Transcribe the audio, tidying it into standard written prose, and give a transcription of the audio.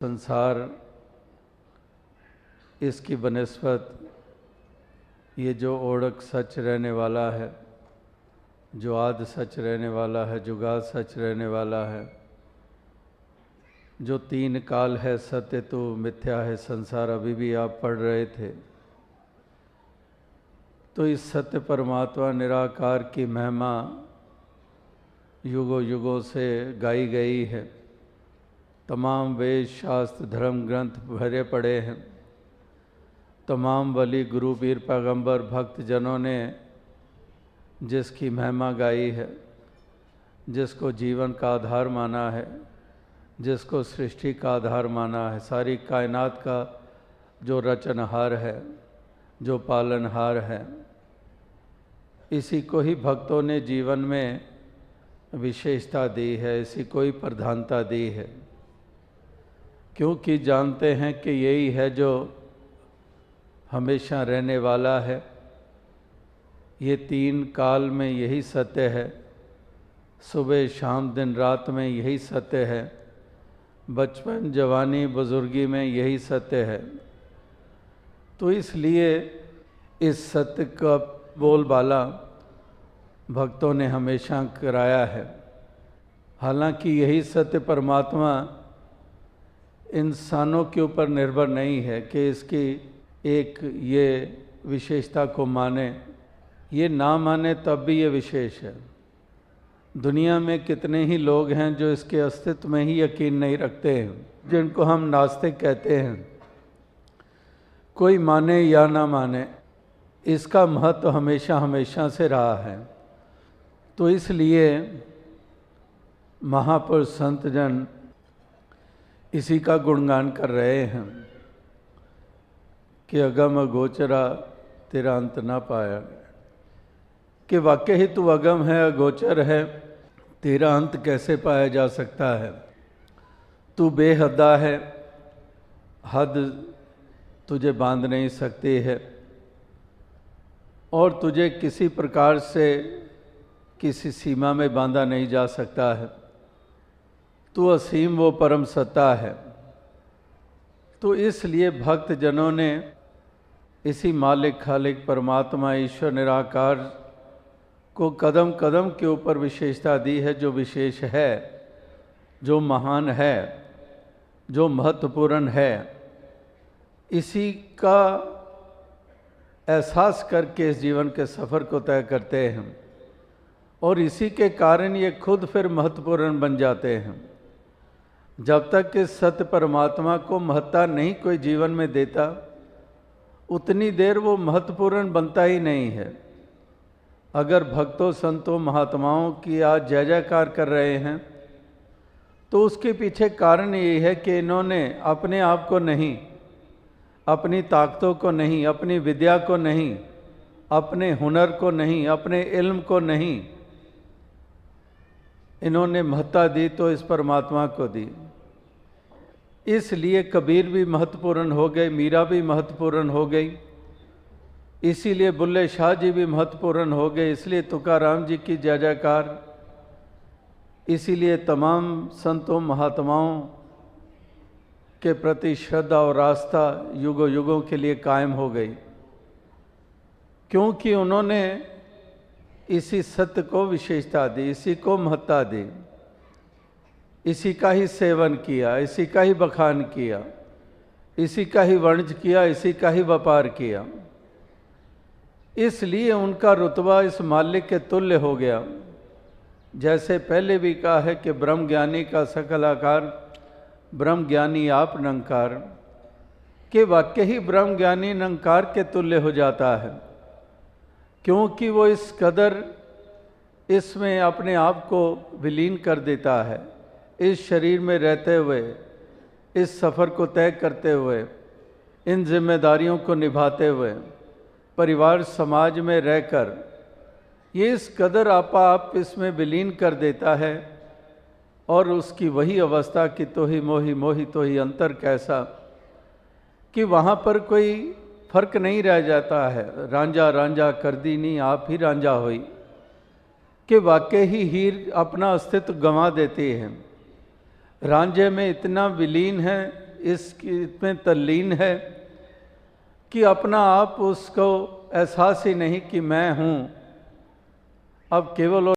संसार इसकी बनिस्बत ये जो ओढ़क सच रहने वाला है, जो आद सच रहने वाला है, जुगाद सच रहने वाला है, जो तीन काल है, सत्य तो मिथ्या है, संसार अभी भी आप पढ़ रहे थे। तो इस सत्य परमात्मा निराकार की महिमा युगों युगों से गाई गई है। तमाम वेद शास्त्र धर्म ग्रंथ भरे पड़े हैं। तमाम वली गुरु पीर पैगंबर भक्त जनों ने जिसकी महिमा गाई है, जिसको जीवन का आधार माना है, जिसको सृष्टि का आधार माना है, सारी कायनात का जो रचनहार है, जो पालनहार है, इसी को ही भक्तों ने जीवन में विशेषता दी है, इसी को ही प्रधानता दी है, क्योंकि जानते हैं कि यही है जो हमेशा रहने वाला है। ये तीन काल में यही सत्य है, सुबह शाम दिन रात में यही सत्य है, बचपन जवानी बुजुर्गी में यही सत्य है। तो इसलिए इस सत्य का बोलबाला भक्तों ने हमेशा कराया है। हालांकि यही सत्य परमात्मा इंसानों के ऊपर निर्भर नहीं है कि इसकी एक ये विशेषता को माने, ये ना माने तब भी ये विशेष है। दुनिया में कितने ही लोग हैं जो इसके अस्तित्व में ही यकीन नहीं रखते हैं, जिनको हम नास्तिक कहते हैं। कोई माने या ना माने, इसका महत्व हमेशा हमेशा से रहा है। तो इसलिए महापुरुष संत जन इसी का गुणगान कर रहे हैं कि अगम अगोचरा तेरा अंत ना पाया, कि वाकई ही तू अगम है, अगोचर है, तेरा अंत कैसे पाया जा सकता है। तू बेहदा है, हद तुझे बांध नहीं सकती है और तुझे किसी प्रकार से किसी सीमा में बांधा नहीं जा सकता है। तू असीम वो परम सत्ता है। तो इसलिए भक्त जनों ने इसी मालिक खालिक परमात्मा ईश्वर निराकार को कदम कदम के ऊपर विशेषता दी है, जो विशेष है, जो महान है, जो महत्वपूर्ण है। इसी का एहसास करके इस जीवन के सफ़र को तय करते हैं और इसी के कारण ये खुद फिर महत्वपूर्ण बन जाते हैं। जब तक कि सत्य परमात्मा को महत्ता नहीं कोई जीवन में देता, उतनी देर वो महत्वपूर्ण बनता ही नहीं है। अगर भक्तों संतों महात्माओं की आज जय जयकार कर रहे हैं तो उसके पीछे कारण ये है कि इन्होंने अपने आप को नहीं, अपनी ताकतों को नहीं, अपनी विद्या को नहीं, अपने हुनर को नहीं, अपने इल्म को नहीं, इन्होंने महत्ता दी तो इस परमात्मा को दी। इसलिए कबीर भी महत्वपूर्ण हो गए, मीरा भी महत्वपूर्ण हो गई, इसीलिए बुल्ले शाह जी भी महत्वपूर्ण हो गए, इसलिए तुकाराम जी की जय जयकार, इसीलिए तमाम संतों महात्माओं के प्रति श्रद्धा और आस्था युगों युगों के लिए कायम हो गई, क्योंकि उन्होंने इसी सत्य को विशेषता दी, इसी को महत्ता दी, इसी का ही सेवन किया, इसी का ही बखान किया, इसी का ही वाणिज्य किया, इसी का ही व्यापार किया। इसलिए उनका रुतबा इस मालिक के तुल्य हो गया। जैसे पहले भी कहा है कि ब्रह्म ज्ञानी का सकल आकार, ब्रह्म ज्ञानी आप निरंकार, कि वाक्य ही ब्रह्म ज्ञानी निरंकार के तुल्य हो जाता है, क्योंकि वो इस कदर इसमें अपने आप को विलीन कर देता है। इस शरीर में रहते हुए, इस सफ़र को तय करते हुए, इन जिम्मेदारियों को निभाते हुए, परिवार समाज में रहकर ये इस कदर आप इसमें विलीन कर देता है और उसकी वही अवस्था कि तो ही मोही मोही तो ही अंतर कैसा, कि वहाँ पर कोई फर्क नहीं रह जाता है। रांझा रांझा कर दी नहीं आप ही रांझा होई, कि वाकई ही हीर अपना अस्तित्व गंवा देती है। रांझे में इतना विलीन है, इसमें तल्लीन है कि अपना आप उसको एहसास ही नहीं कि मैं हूँ, अब केवल